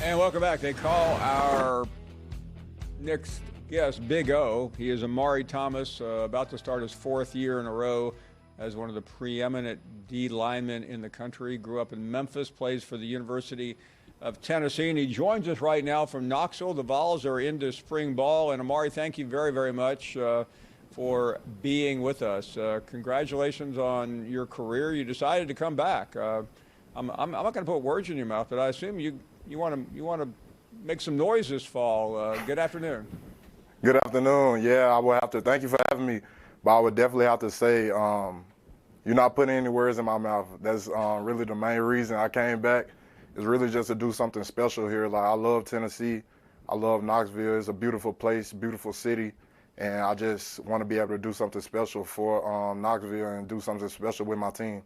And welcome back. They call our next guest Big O. He is Omari Thomas, about to start his fourth year in a row as one of the preeminent D linemen in the country. Grew up in Memphis, plays for the University of Tennessee, and he joins us right now from Knoxville. The Vols are into spring ball. And Omari, thank you very, very much for being with us. Congratulations on your career. You decided to come back. I'm not going to put words in your mouth, but I assume you want to make some noise this fall. Good afternoon. Good afternoon. Yeah, I would have to thank you for having me, but I would definitely have to say you're not putting any words in my mouth. That's really the main reason I came back. Is really just to do something special here. Like, I love Tennessee, I love Knoxville. It's a beautiful place, beautiful city, and I just want to be able to do something special for Knoxville and do something special with my team.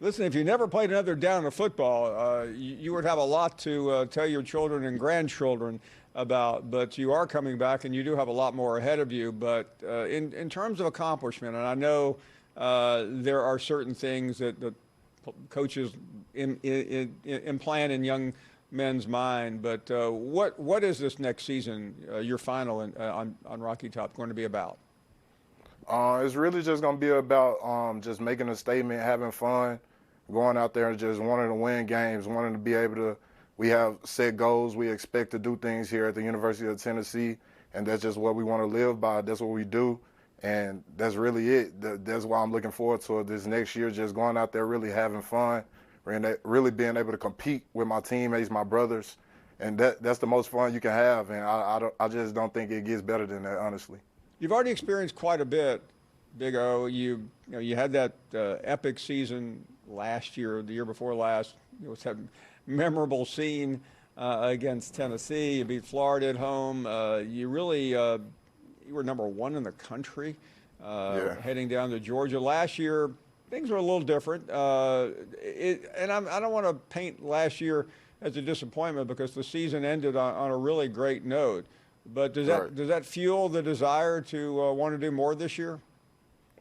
Listen, if you never played another down of football, you would have a lot to tell your children and grandchildren about, but you are coming back and you do have a lot more ahead of you. But in terms of accomplishment, and I know there are certain things that coaches implant in young men's mind, but what is this next season, your final on Rocky Top, going to be about? It's really just going to be about just making a statement, having fun, going out there and just wanting to win games, wanting to be able to. We have set goals. We expect to do things here at the University of Tennessee, and that's just what we want to live by. That's what we do, and that's really it. That's why I'm looking forward to it this next year, just going out there, really having fun, and really being able to compete with my teammates, my brothers, and that's the most fun you can have, and I just don't think it gets better than that, honestly. You've already experienced quite a bit, Big O. You had that epic season last year, the year before last. It was that memorable scene against Tennessee. You beat Florida at home. You really you were number one in the country heading down to Georgia. Last year, things were a little different. And I don't want to paint last year as a disappointment because the season ended on a really great note. But does that fuel the desire to want to do more this year?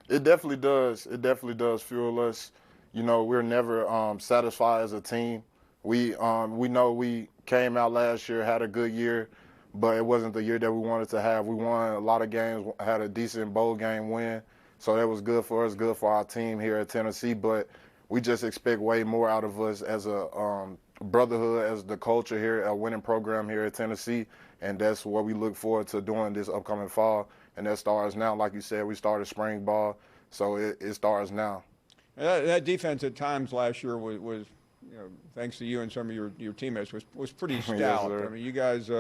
It definitely does. It definitely does fuel us. You know, we're never satisfied as a team. We know we came out last year, had a good year, but it wasn't the year that we wanted to have. We won a lot of games, had a decent bowl game win, so that was good for us, good for our team here at Tennessee. But we just expect way more out of us as a brotherhood, as the culture here, a winning program here at Tennessee, and that's what we look forward to doing this upcoming fall. And that starts now. Like you said, we started spring ball, so it starts now. That defense at times last year was thanks to you and some of your teammates, was pretty stout. Yes, I mean, you guys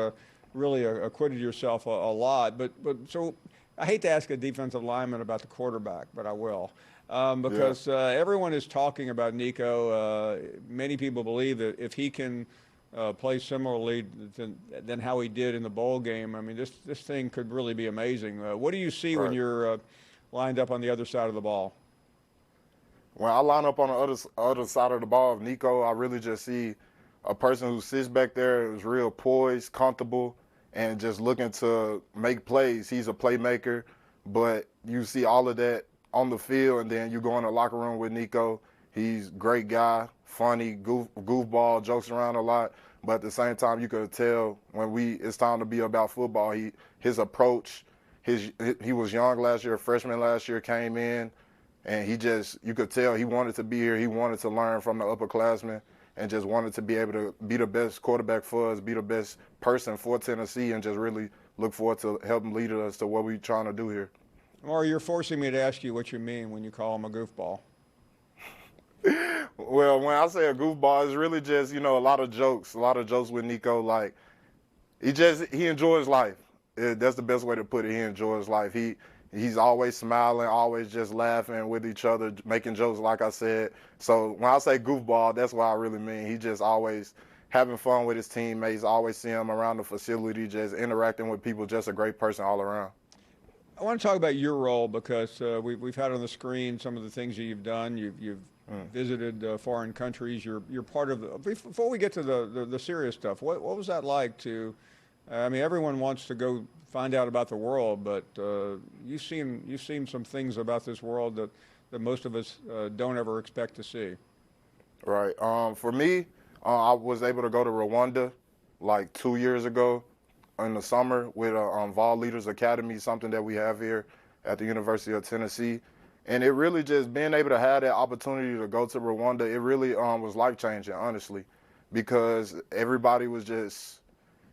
really acquitted yourself a lot. But so I hate to ask a defensive lineman about the quarterback, but I will. Because everyone is talking about Nico. Many people believe that if he can play similarly than how he did in the bowl game, I mean, this thing could really be amazing. What do you see when you're lined up on the other side of the ball? When I line up on the other side of the ball of Nico, I really just see a person who sits back there, is real poised, comfortable, and just looking to make plays. He's a playmaker, but you see all of that on the field, and then you go in the locker room with Nico. He's a great guy, funny, goofball, jokes around a lot, but at the same time, you could tell when it's time to be about football, his approach, he was young last year, freshman last year, came in, and you could tell he wanted to be here. He wanted to learn from the upperclassmen and just wanted to be able to be the best quarterback for us, be the best person for Tennessee, and just really look forward to helping lead us to what we're trying to do here. Or you're forcing me to ask you what you mean when you call him a goofball. Well, when I say a goofball, it's really just, a lot of jokes with Nico. Like, he enjoys life. That's the best way to put it. He enjoys life. He's always smiling, always just laughing with each other, making jokes, like I said. So when I say goofball, that's what I really mean. He just always having fun with his teammates, always see him around the facility, just interacting with people, just a great person all around. I want to talk about your role because we've had on the screen some of the things that you've done. You've visited foreign countries. You're part of the. Before we get to the serious stuff, what was that like to? I mean, everyone wants to go find out about the world, but you've seen some things about this world that most of us don't ever expect to see. Right. For me, I was able to go to Rwanda like 2 years ago in the summer with VOLeaders Academy, something that we have here at the University of Tennessee. And it really just being able to have that opportunity to go to Rwanda, it really was life-changing, honestly, because everybody was just,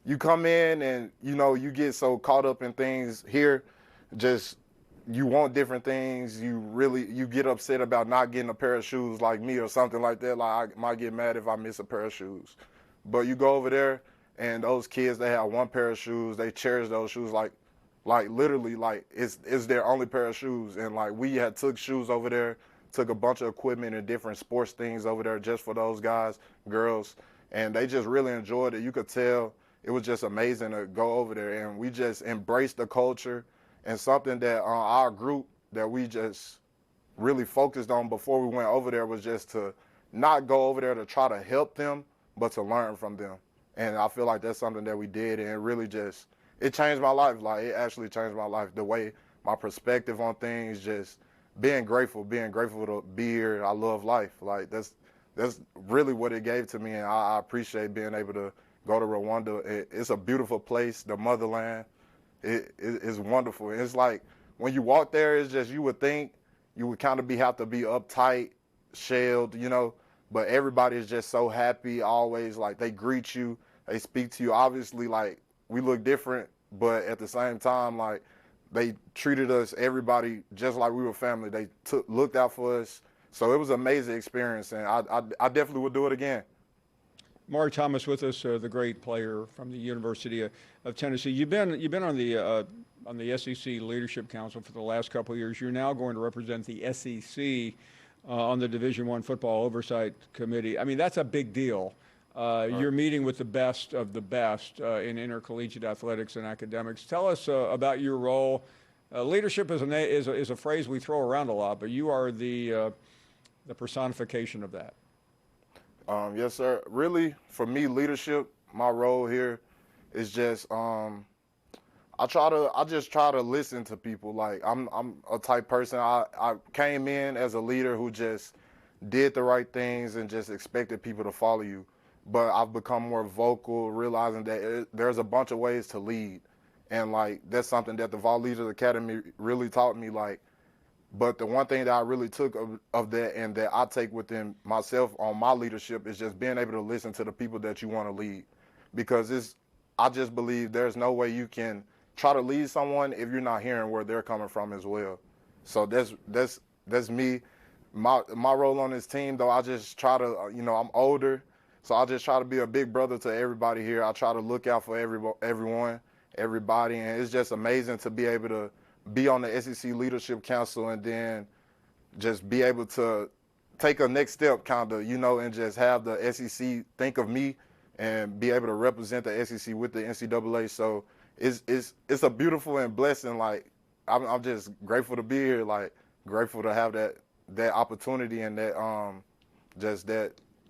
you come in and, you know, you get so caught up in things here, just you want different things. You get upset about not getting a pair of shoes like me or something like that. Like I might get mad if I miss a pair of shoes. But you go over there and those kids, they have one pair of shoes. They cherish those shoes like literally like it's their only pair of shoes. And like we had took shoes over there, took a bunch of equipment and different sports things over there just for those guys, girls, and they just really enjoyed it. You could tell it was just amazing to go over there, and we just embraced the culture. And something that our group that we just really focused on before we went over there was just to not go over there to try to help them, but to learn from them. And I feel like that's something that we did, and it really just, it changed my life. Like, it actually changed my life. The way, my perspective on things, just being grateful to be here. I love life. Like, that's really what it gave to me, and I appreciate being able to go to Rwanda. It's a beautiful place, the motherland. It's wonderful. It's like when you walk there, it's just, you would think you would kind of have to be uptight, shelled, you know, but everybody is just so happy always. Like, they greet you, they speak to you. Obviously, like, we look different, but at the same time, like, they treated us, everybody, just like we were family. They looked out for us. So it was an amazing experience, and I definitely would do it again. Omari Thomas with us, the great player from the University of Tennessee. You've been on the SEC Leadership Council for the last couple of years. You're now going to represent the SEC on the Division I Football Oversight Committee. I mean, that's a big deal. You're meeting with the best of the best in intercollegiate athletics and academics. Tell us about your role. Leadership is a phrase we throw around a lot, but you are the personification of that. Yes, sir. Really, for me, leadership, my role here is just I just try to listen to people. Like, I'm a type person. I came in as a leader who just did the right things and just expected people to follow you. But I've become more vocal, realizing that there's a bunch of ways to lead, and like that's something that the VOLeaders Academy really taught me. Like, but the one thing that I really took of that, and that I take within myself on my leadership, is just being able to listen to the people that you want to lead. Because I just believe there's no way you can try to lead someone if you're not hearing where they're coming from as well. So that's me. My role on this team, though, I just try to, you know, I'm older, so I just try to be a big brother to everybody here. I try to look out for everyone, everybody, and it's just amazing to be able to be on the SEC Leadership Council and then just be able to take a next step, kind of, you know, and just have the SEC think of me and be able to represent the SEC with the NCAA. So it's a beautiful and blessing. Like, I'm just grateful to be here. Like, grateful to have that opportunity and that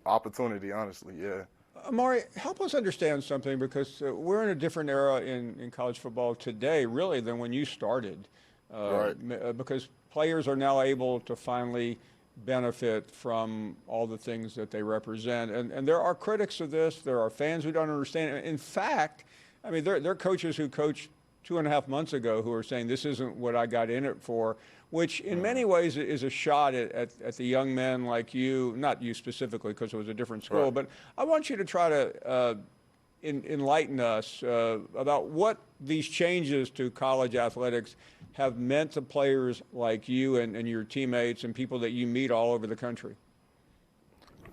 opportunity. Honestly, yeah. Omari, help us understand something, because we're in a different era in college football today, really, than when you started. Right. Because players are now able to finally benefit from all the things that they represent. And there are critics of this. There are fans who don't understand. In fact, I mean, there are coaches who coached 2.5 months ago who are saying this isn't what I got in it for, which in many ways is a shot at the young men like you, not you specifically because it was a different school, Right. but I want you to try to enlighten us about what these changes to college athletics have meant to players like you and your teammates and people that you meet all over the country.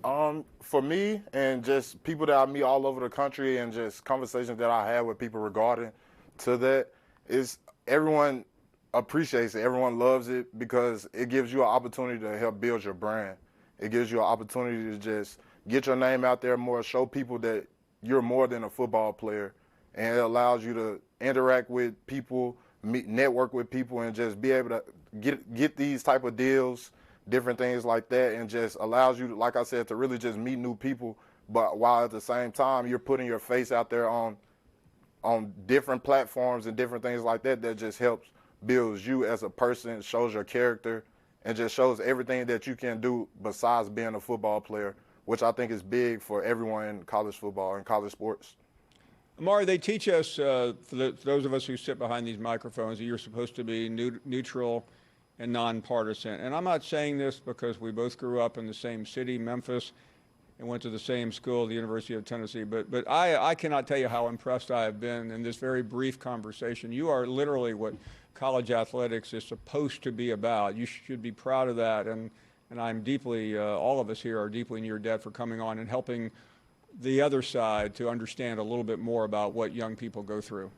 For me, and just people that I meet all over the country, and just conversations that I have with people regarding to that, is everyone appreciates it. Everyone loves it because it gives you an opportunity to help build your brand. It gives you an opportunity to just get your name out there more, show people that you're more than a football player, and it allows you to interact with people, network with people, and just be able to get these type of deals, different things like that, and just allows you to, like I said, to really just meet new people, but while at the same time you're putting your face out there on different platforms and different things like that, that just helps builds you as a person, shows your character, and just shows everything that you can do besides being a football player, which I think is big for everyone in college football and college sports. Omari, they teach us, for those of us who sit behind these microphones, that you're supposed to be neutral and nonpartisan. And I'm not saying this because we both grew up in the same city, Memphis, and went to the same school, the University of Tennessee. But I cannot tell you how impressed I have been in this very brief conversation. You are literally what college athletics is supposed to be about. You should be proud of that. And I'm deeply, all of us here are deeply in your debt for coming on and helping the other side to understand a little bit more about what young people go through.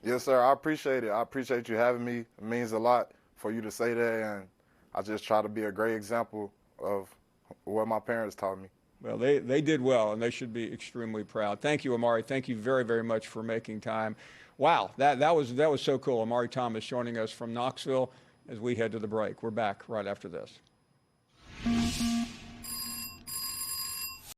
Yes, sir. I appreciate it. I appreciate you having me. It means a lot for you to say that, and I just try to be a great example of what my parents taught me. Well, they did well, and they should be extremely proud. Thank you, Omari. Thank you very, very much for making time. Wow, that was so cool. Omari Thomas joining us from Knoxville as we head to the break. We're back right after this.